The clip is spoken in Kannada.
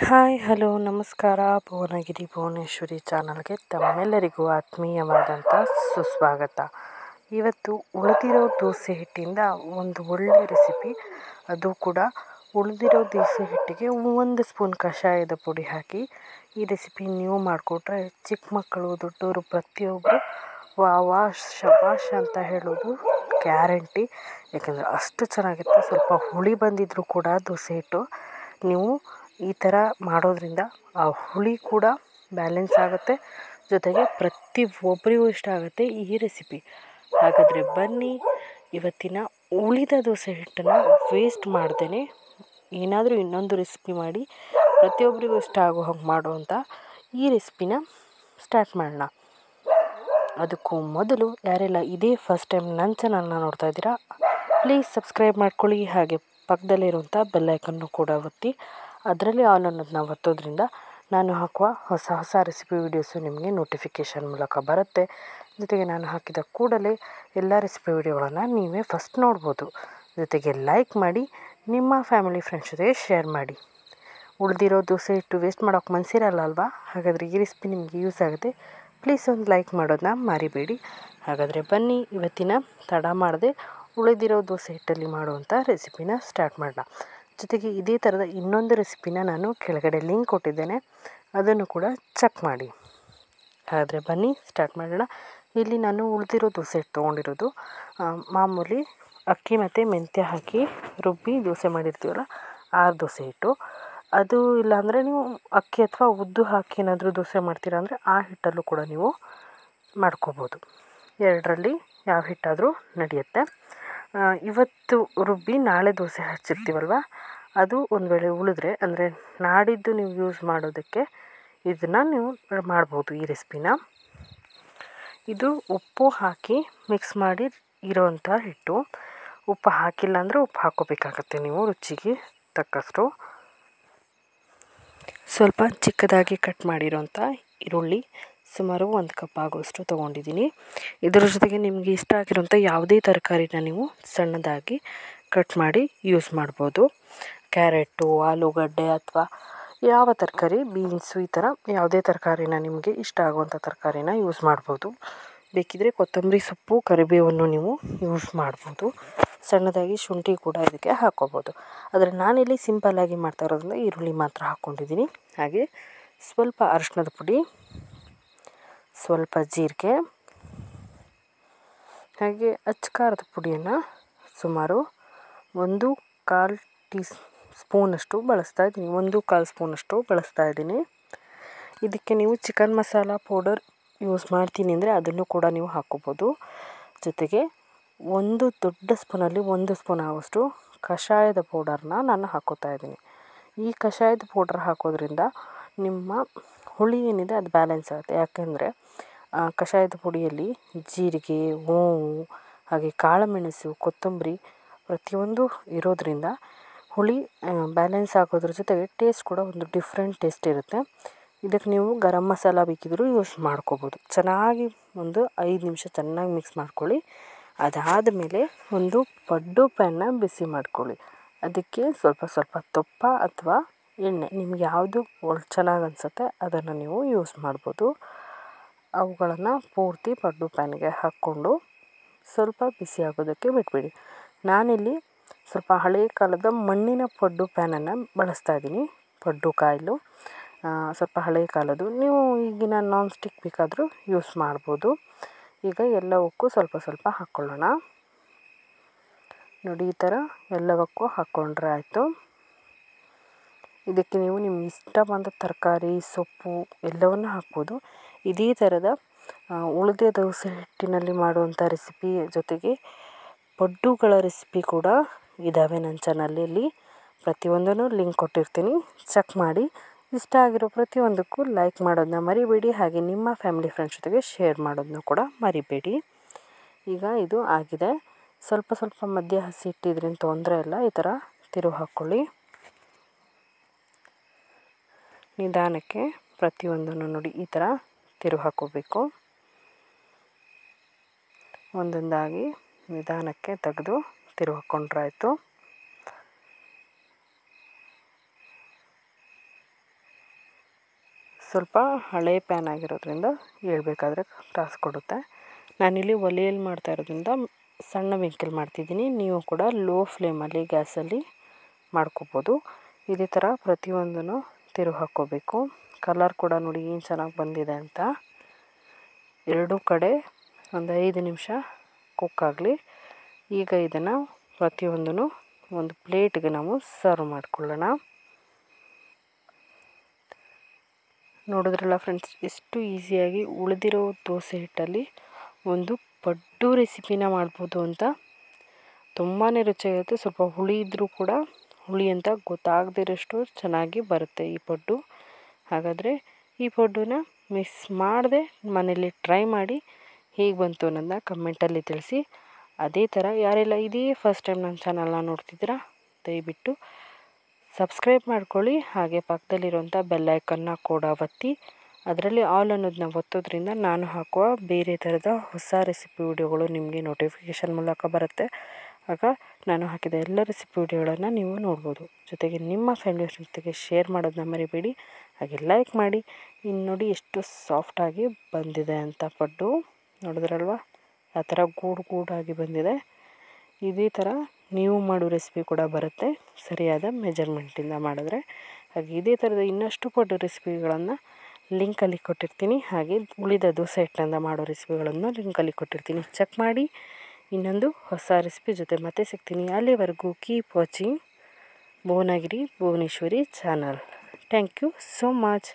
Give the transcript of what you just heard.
ಹಾಯ್ ಹಲೋ ನಮಸ್ಕಾರ. ಭುವನಗಿರಿ ಭುವನೇಶ್ವರಿ ಚಾನಲ್ಗೆ ತಮ್ಮೆಲ್ಲರಿಗೂ ಆತ್ಮೀಯವಾದಂಥ ಸುಸ್ವಾಗತ. ಇವತ್ತು ಉಳಿದಿರೋ ದೋಸೆ ಹಿಟ್ಟಿಂದ ಒಂದು ಒಳ್ಳೆಯ ರೆಸಿಪಿ, ಅದು ಕೂಡ ಉಳಿದಿರೋ ದೋಸೆ ಹಿಟ್ಟಿಗೆ 1 ಸ್ಪೂನ್ ಕಷಾಯದ ಪುಡಿ ಹಾಕಿ ಈ ರೆಸಿಪಿ ನೀವು ಮಾಡಿಕೊಟ್ರೆ ಚಿಕ್ಕ ಮಕ್ಕಳು ದೊಡ್ಡವರು ಪ್ರತಿಯೊಬ್ಬರು ವಾ ಶಬಾಷ್ ಅಂತ ಹೇಳೋದು ಗ್ಯಾರಂಟಿ. ಯಾಕಂದರೆ ಅಷ್ಟು ಚೆನ್ನಾಗಿರುತ್ತೆ. ಸ್ವಲ್ಪ ಹುಳಿ ಬಂದಿದ್ದರೂ ಕೂಡ ದೋಸೆ ಹಿಟ್ಟು ನೀವು ಈ ಥರ ಮಾಡೋದ್ರಿಂದ ಆ ಹುಳಿ ಕೂಡ ಬ್ಯಾಲೆನ್ಸ್ ಆಗುತ್ತೆ, ಜೊತೆಗೆ ಪ್ರತಿಯೊಬ್ಬರಿಗೂ ಇಷ್ಟ ಆಗುತ್ತೆ ಈ ರೆಸಿಪಿ. ಹಾಗಾದರೆ ಬನ್ನಿ, ಇವತ್ತಿನ ಉಳಿದ ದೋಸೆ ಹಿಟ್ಟನ್ನು ವೇಸ್ಟ್ ಮಾಡ್ದೇ ಏನಾದರೂ ಇನ್ನೊಂದು ರೆಸಿಪಿ ಮಾಡಿ ಪ್ರತಿಯೊಬ್ಬರಿಗೂ ಇಷ್ಟ ಆಗೋ ಹಾಗೆ ಮಾಡುವಂಥ ಈ ರೆಸಿಪಿನ ಸ್ಟಾರ್ಟ್ ಮಾಡೋಣ. ಅದಕ್ಕೂ ಮೊದಲು ಯಾರೆಲ್ಲ ಇದೇ ಫಸ್ಟ್ ಟೈಮ್ ನನ್ನ ಚಾನಲ್ನ ನೋಡ್ತಾ ಇದ್ದೀರಾ, ಪ್ಲೀಸ್ ಸಬ್ಸ್ಕ್ರೈಬ್ ಮಾಡ್ಕೊಳ್ಳಿ. ಹಾಗೆ ಪಕ್ಕದಲ್ಲಿರುವಂಥ ಬೆಲ್ಲೈಕನ್ನು ಕೂಡ ಒತ್ತಿ, ಅದರಲ್ಲಿ ಆಲ್ ಅನ್ನೋದನ್ನ ಒತ್ತೋದ್ರಿಂದ ನಾನು ಹಾಕುವ ಹೊಸ ರೆಸಿಪಿ ವೀಡಿಯೋಸು ನಿಮಗೆ ನೋಟಿಫಿಕೇಷನ್ ಮೂಲಕ ಬರುತ್ತೆ. ಜೊತೆಗೆ ನಾನು ಹಾಕಿದ ಕೂಡಲೇ ಎಲ್ಲ ರೆಸಿಪಿ ವೀಡಿಯೋಗಳನ್ನು ನೀವೇ ಫಸ್ಟ್ ನೋಡ್ಬೋದು. ಜೊತೆಗೆ ಲೈಕ್ ಮಾಡಿ, ನಿಮ್ಮ ಫ್ಯಾಮಿಲಿ ಫ್ರೆಂಡ್ಸ್ ಜೊತೆಗೆ ಶೇರ್ ಮಾಡಿ. ಉಳಿದಿರೋ ದೋಸೆ ಹಿಟ್ಟು ವೇಸ್ಟ್ ಮಾಡೋಕ್ಕೆ ಮನಸ್ಸಿರಲ್ಲ ಅಲ್ವಾ? ಹಾಗಾದರೆ ಈ ರೆಸಿಪಿ ನಿಮಗೆ ಯೂಸ್ ಆಗುತ್ತೆ. ಪ್ಲೀಸ್ ಒಂದು ಲೈಕ್ ಮಾಡೋದನ್ನ ಮರಿಬೇಡಿ. ಹಾಗಾದರೆ ಬನ್ನಿ, ಇವತ್ತಿನ ತಡ ಮಾಡದೆ ಉಳಿದಿರೋ ದೋಸೆ ಹಿಟ್ಟಲ್ಲಿ ಮಾಡುವಂಥ ರೆಸಿಪಿನ ಸ್ಟಾರ್ಟ್ ಮಾಡೋಣ. ಜೊತೆಗೆ ಇದೇ ಥರದ ಇನ್ನೊಂದು ರೆಸಿಪಿನ ನಾನು ಕೆಳಗಡೆ ಲಿಂಕ್ ಕೊಟ್ಟಿದ್ದೇನೆ, ಅದನ್ನು ಕೂಡ ಚೆಕ್ ಮಾಡಿ. ಹಾಗಾದರೆ ಬನ್ನಿ ಸ್ಟಾರ್ಟ್ ಮಾಡೋಣ. ಇಲ್ಲಿ ನಾನು ಉಳಿದಿರೋ ದೋಸೆ ಹಿಟ್ಟು ತೊಗೊಂಡಿರೋದು ಮಾಮೂಲಿ ಅಕ್ಕಿ ಮತ್ತು ಮೆಂತ್ಯ ಹಾಕಿ ರುಬ್ಬಿ ದೋಸೆ ಮಾಡಿರ್ತೀವಲ್ಲ ಆ ದೋಸೆ ಹಿಟ್ಟು. ಅದು ಇಲ್ಲಾಂದರೆ ನೀವು ಅಕ್ಕಿ ಅಥವಾ ಉದ್ದು ಹಾಕಿ ಏನಾದರೂ ದೋಸೆ ಮಾಡ್ತೀರಾ ಅಂದರೆ ಆ ಹಿಟ್ಟಲ್ಲೂ ಕೂಡ ನೀವು ಮಾಡ್ಕೋಬೋದು. ಎರಡರಲ್ಲಿ ಯಾವ ಹಿಟ್ಟಾದರೂ ನಡೆಯುತ್ತೆ. ಇವತ್ತು ರುಬ್ಬಿ ನಾಳೆ ದೋಸೆ ಹಚ್ಚಿರ್ತೀವಲ್ವ, ಅದು ಒಂದು ವೇಳೆ ಉಳಿದ್ರೆ ಅಂದರೆ ನಾಡಿದ್ದು ನೀವು ಯೂಸ್ ಮಾಡೋದಕ್ಕೆ ಇದನ್ನು ನೀವು ಮಾಡ್ಬೋದು ಈ ರೆಸಿಪಿನ. ಇದು ಉಪ್ಪು ಹಾಕಿ ಮಿಕ್ಸ್ ಮಾಡಿ ಇರೋವಂಥ ಹಿಟ್ಟು. ಉಪ್ಪು ಹಾಕಿಲ್ಲ ಅಂದರೆ ಉಪ್ಪು ಹಾಕ್ಕೋಬೇಕಾಗತ್ತೆ ನೀವು ರುಚಿಗೆ ತಕ್ಕಷ್ಟು. ಸ್ವಲ್ಪ ಚಿಕ್ಕದಾಗಿ ಕಟ್ ಮಾಡಿರೋಂಥ ಈರುಳ್ಳಿ ಸುಮಾರು 1 ಕಪ್ ಆಗುವಷ್ಟು ತೊಗೊಂಡಿದ್ದೀನಿ. ಇದರ ಜೊತೆಗೆ ನಿಮಗೆ ಇಷ್ಟ ಆಗಿರೋಂಥ ಯಾವುದೇ ತರಕಾರಿನ ನೀವು ಸಣ್ಣದಾಗಿ ಕಟ್ ಮಾಡಿ ಯೂಸ್ ಮಾಡ್ಬೋದು. ಕ್ಯಾರೆಟು, ಆಲೂಗಡ್ಡೆ ಅಥವಾ ಯಾವ ತರಕಾರಿ, ಬೀನ್ಸು, ಈ ಥರ ಯಾವುದೇ ತರಕಾರಿನ ನಿಮಗೆ ಇಷ್ಟ ಆಗುವಂಥ ತರಕಾರಿನ ಯೂಸ್ ಮಾಡ್ಬೋದು. ಬೇಕಿದ್ದರೆ ಕೊತ್ತಂಬರಿ ಸೊಪ್ಪು, ಕರಿಬೇವನ್ನು ನೀವು ಯೂಸ್ ಮಾಡ್ಬೋದು. ಸಣ್ಣದಾಗಿ ಶುಂಠಿ ಕೂಡ ಇದಕ್ಕೆ ಹಾಕ್ಕೋಬೋದು. ಆದರೆ ನಾನಿಲ್ಲಿ ಸಿಂಪಲ್ಲಾಗಿ ಮಾಡ್ತಾ ಇರೋದ್ರಿಂದ ಈರುಳ್ಳಿ ಮಾತ್ರ ಹಾಕ್ಕೊಂಡಿದ್ದೀನಿ. ಹಾಗೆ ಸ್ವಲ್ಪ ಅರಿಶಿಣದ ಪುಡಿ, ಸ್ವಲ್ಪ ಜೀರಿಗೆ, ಹಾಗೆ ಅಚ್ಚಕಾರದ ಪುಡಿಯನ್ನು ಸುಮಾರು 1/4 ಟೀ ಸ್ಪೂನಷ್ಟು ಬಳಸ್ತಾ ಇದ್ದೀನಿ. 1/4 ಸ್ಪೂನಷ್ಟು ಬಳಸ್ತಾ ಇದ್ದೀನಿ. ಇದಕ್ಕೆ ನೀವು ಚಿಕನ್ ಮಸಾಲ ಪೌಡರ್ ಯೂಸ್ ಮಾಡ್ತೀನಿ ಅಂದರೆ ಅದನ್ನು ಕೂಡ ನೀವು ಹಾಕ್ಕೋಬೋದು. ಜೊತೆಗೆ 1 ದೊಡ್ಡ ಸ್ಪೂನಲ್ಲಿ 1 ಸ್ಪೂನ್ ಆಗುವಷ್ಟು ಕಷಾಯದ ಪೌಡರ್ನ ನಾನು ಹಾಕ್ಕೋತಾ ಇದ್ದೀನಿ. ಈ ಕಷಾಯದ ಪೌಡರ್ ಹಾಕೋದ್ರಿಂದ ನಿಮ್ಮ ಹುಳಿ ಏನಿದೆ ಅದು ಬ್ಯಾಲೆನ್ಸ್ ಆಗುತ್ತೆ. ಯಾಕೆಂದರೆ ಕಷಾಯದ ಪುಡಿಯಲ್ಲಿ ಜೀರಿಗೆ, ಓವು, ಹಾಗೆ ಕಾಳುಮೆಣಸು, ಕೊತ್ತಂಬರಿ ಪ್ರತಿಯೊಂದು ಇರೋದರಿಂದ ಹುಳಿ ಬ್ಯಾಲೆನ್ಸ್ ಆಗೋದ್ರ ಜೊತೆಗೆ ಟೇಸ್ಟ್ ಕೂಡ ಒಂದು ಡಿಫ್ರೆಂಟ್ ಟೇಸ್ಟ್ ಇರುತ್ತೆ. ಇದಕ್ಕೆ ನೀವು ಗರಂ ಮಸಾಲ ಬೇಕಿದ್ದರೂ ಯೂಸ್ ಮಾಡ್ಕೋಬೋದು. ಚೆನ್ನಾಗಿ ಒಂದು 5 ನಿಮಿಷ ಚೆನ್ನಾಗಿ ಮಿಕ್ಸ್ ಮಾಡ್ಕೊಳ್ಳಿ. ಅದಾದ ಮೇಲೆ ಒಂದು ಪಡ್ಡು ಪ್ಯಾನ್ನ ಬಿಸಿ ಮಾಡ್ಕೊಳ್ಳಿ. ಅದಕ್ಕೆ ಸ್ವಲ್ಪ ತುಪ್ಪ ಅಥವಾ ಎಣ್ಣೆ ನಿಮ್ಗೆ ಯಾವುದು ಚೆನ್ನಾಗಿ ಅನಿಸುತ್ತೆ ಅದನ್ನು ನೀವು ಯೂಸ್ ಮಾಡ್ಬೋದು. ಅವುಗಳನ್ನು ಪೂರ್ತಿ ಪಡ್ಡು ಪ್ಯಾನ್ಗೆ ಹಾಕ್ಕೊಂಡು ಸ್ವಲ್ಪ ಬಿಸಿ ಆಗೋದಕ್ಕೆ ಬಿಟ್ಬಿಡಿ. ನಾನಿಲ್ಲಿ ಸ್ವಲ್ಪ ಹಳೆಯ ಕಾಲದ ಮಣ್ಣಿನ ಪಡ್ಡು ಪ್ಯಾನನ್ನು ಬಳಸ್ತಾ ಇದ್ದೀನಿ. ಪಡ್ಡು ಕಾಯಿಲು ಸ್ವಲ್ಪ ಹಳೆಯ ಕಾಲದ್ದು, ನೀವು ಈಗಿನ ನಾನ್ ಸ್ಟಿಕ್ ಬೇಕಾದರೂ ಯೂಸ್ ಮಾಡ್ಬೋದು. ಈಗ ಎಲ್ಲವಕ್ಕೂ ಸ್ವಲ್ಪ ಹಾಕ್ಕೊಳ್ಳೋಣ. ನೋಡಿ, ಈ ಥರ ಎಲ್ಲವಕ್ಕೂ ಹಾಕ್ಕೊಂಡ್ರೆ ಆಯಿತು. ಇದಕ್ಕೆ ನೀವು ನಿಮ್ಗೆ ಇಷ್ಟ ಬಂದ ತರಕಾರಿ, ಸೊಪ್ಪು ಎಲ್ಲವನ್ನು ಹಾಕ್ಬೋದು. ಇದೇ ಥರದ ಉಳಿದ ದೋಸೆ ಹಿಟ್ಟಿನಲ್ಲಿ ಮಾಡುವಂಥ ರೆಸಿಪಿ ಜೊತೆಗೆ ಪಡ್ಡುಗಳ ರೆಸಿಪಿ ಕೂಡ ಇದ್ದಾವೆ ನನ್ನ ಚಾನಲಲ್ಲಿ. ಪ್ರತಿಯೊಂದನ್ನು ಲಿಂಕ್ ಕೊಟ್ಟಿರ್ತೀನಿ, ಚೆಕ್ ಮಾಡಿ. ಇಷ್ಟ ಆಗಿರೋ ಪ್ರತಿಯೊಂದಕ್ಕೂ ಲೈಕ್ ಮಾಡೋದನ್ನ ಮರಿಬೇಡಿ. ಹಾಗೆ ನಿಮ್ಮ ಫ್ಯಾಮಿಲಿ ಫ್ರೆಂಡ್ಸ್ ಜೊತೆಗೆ ಶೇರ್ ಮಾಡೋದನ್ನ ಕೂಡ ಮರಿಬೇಡಿ. ಈಗ ಇದು ಆಗಿದೆ. ಸ್ವಲ್ಪ ಮಧ್ಯ ಹಸಿ ಇಟ್ಟಿದ್ರಿಂದ ತೊಂದರೆ ಇಲ್ಲ. ಈ ಥರ ತಿರುವು ಹಾಕ್ಕೊಳ್ಳಿ. ನಿಧಾನಕ್ಕೆ ಪ್ರತಿಯೊಂದನ್ನು ನೋಡಿ ಈ ಥರ ತಿರುವು ಹಾಕ್ಕೋಬೇಕು. ಒಂದೊಂದಾಗಿ ನಿಧಾನಕ್ಕೆ ತೆಗೆದು ತಿರುವು ಹಾಕ್ಕೊಂಡ್ರಾಯ್ತು. ಸ್ವಲ್ಪ ಹಳೆ ಪ್ಯಾನ್ ಆಗಿರೋದ್ರಿಂದ ಹೇಳ್ಬೇಕಾದ್ರೆ ತ್ರಾಸು ಕೊಡುತ್ತೆ. ನಾನಿಲ್ಲಿ ಒಲೆಯಲ್ಲಿ ಮಾಡ್ತಾ ಇರೋದ್ರಿಂದ ಸಣ್ಣ ಬೆಂಕಿಯಲ್ಲಿ ಮಾಡ್ತಿದ್ದೀನಿ. ನೀವು ಕೂಡ ಲೋ ಫ್ಲೇಮಲ್ಲಿ ಗ್ಯಾಸಲ್ಲಿ ಮಾಡ್ಕೋಬೋದು. ಇದೇ ಥರ ಪ್ರತಿಯೊಂದನ್ನು ತಿರುಗಿ ಹಾಕ್ಕೋಬೇಕು. ಕಲರ್ ಕೂಡ ನೋಡಿ ಏನು ಚೆನ್ನಾಗಿ ಬಂದಿದೆ ಅಂತ. ಎರಡೂ ಕಡೆ ಒಂದು 5 ನಿಮಿಷ ಕುಕ್ ಆಗಲಿ. ಈಗ ಇದನ್ನು ಪ್ರತಿಯೊಂದನ್ನು ಒಂದು ಪ್ಲೇಟ್ಗೆ ನಾವು ಸರ್ವ್ ಮಾಡ್ಕೊಳ್ಳೋಣ. ನೋಡಿದ್ರಲ್ಲ ಫ್ರೆಂಡ್ಸ್, ಎಷ್ಟು ಈಸಿಯಾಗಿ ಉಳಿದಿರೋ ದೋಸೆ ಹಿಟ್ಟಲ್ಲಿ ಒಂದು ಪಡ್ಡು ರೆಸಿಪಿನ ಮಾಡ್ಬೋದು ಅಂತ. ತುಂಬಾ ರುಚಿಯಾಗುತ್ತೆ. ಸ್ವಲ್ಪ ಹುಳಿ ಇದ್ದರೂ ಕೂಡ ಹುಳಿ ಅಂತ ಗೊತ್ತಾಗದಿರೋಷ್ಟು ಚೆನ್ನಾಗಿ ಬರುತ್ತೆ ಈ ಪಡ್ಡು. ಹಾಗಾದರೆ ಈ ಪಡ್ಡನ್ನ ಮಿಸ್ ಮಾಡದೆ ಮನೇಲಿ ಟ್ರೈ ಮಾಡಿ ಹೇಗೆ ಬಂತು ಅನ್ನೋದನ್ನ ಕಮೆಂಟಲ್ಲಿ ತಿಳಿಸಿ. ಅದೇ ಥರ ಯಾರೆಲ್ಲ ಇದೇ ಫಸ್ಟ್ ಟೈಮ್ ನನ್ನ ಚಾನಲ್ನ ನೋಡ್ತಿದ್ದೀರಾ ದಯವಿಟ್ಟು ಸಬ್ಸ್ಕ್ರೈಬ್ ಮಾಡ್ಕೊಳ್ಳಿ. ಹಾಗೆ ಪಕ್ಕದಲ್ಲಿರುವಂಥ ಬೆಲ್ ಐಕನ್ನ ಕೂಡ ಒತ್ತಿ ಅದರಲ್ಲಿ ಆಲ್ ಅನ್ನೋದನ್ನ ಒತ್ತೋದ್ರಿಂದ ನಾನು ಹಾಕುವ ಬೇರೆ ಥರದ ಹೊಸ ರೆಸಿಪಿ ವಿಡಿಯೋಗಳು ನಿಮಗೆ ನೋಟಿಫಿಕೇಷನ್ ಮೂಲಕ ಬರುತ್ತೆ. ಆಗ ನಾನು ಹಾಕಿದ ಎಲ್ಲ ರೆಸಿಪಿ ವಿಡಿಯೋಗಳನ್ನು ನೀವು ನೋಡ್ಬೋದು. ಜೊತೆಗೆ ನಿಮ್ಮ ಫ್ಯಾಮಿಲಿ ಜೊತೆಗೆ ಶೇರ್ ಮಾಡೋದನ್ನ ಮರಿಬೇಡಿ. ಹಾಗೆ ಲೈಕ್ ಮಾಡಿ. ಇನ್ನು ನೋಡಿ ಎಷ್ಟು ಸಾಫ್ಟಾಗಿ ಬಂದಿದೆ ಅಂತ ಪಡ್ಡು. ನೋಡಿದ್ರಲ್ವ ಆ ಥರ ಗೂಡಾಗಿ ಬಂದಿದೆ. ಇದೇ ಥರ ನೀವು ಮಾಡೋ ರೆಸಿಪಿ ಕೂಡ ಬರುತ್ತೆ ಸರಿಯಾದ ಮೆಜರ್ಮೆಂಟಿಂದ ಮಾಡಿದ್ರೆ. ಹಾಗೆ ಇದೇ ಥರದ ಇನ್ನಷ್ಟು ಪಡ್ಡು ರೆಸಿಪಿಗಳನ್ನು ಲಿಂಕಲ್ಲಿ ಕೊಟ್ಟಿರ್ತೀನಿ. ಹಾಗೆ ಉಳಿದ ದೋಸೆ ಹಿಟ್ಟಿನಿಂದ ಮಾಡೋ ರೆಸಿಪಿಗಳನ್ನು ಲಿಂಕಲ್ಲಿ ಕೊಟ್ಟಿರ್ತೀನಿ, ಚೆಕ್ ಮಾಡಿ. ಇನ್ನೊಂದು ಹೊಸ ರೆಸಿಪಿ ಜೊತೆ ಮತ್ತೆ ಸಿಗ್ತೀನಿ. ಅಲ್ಲಿವರೆಗೂ keep watching Bhuvanagiri Bhuvaneshwari channel. Thank you so much.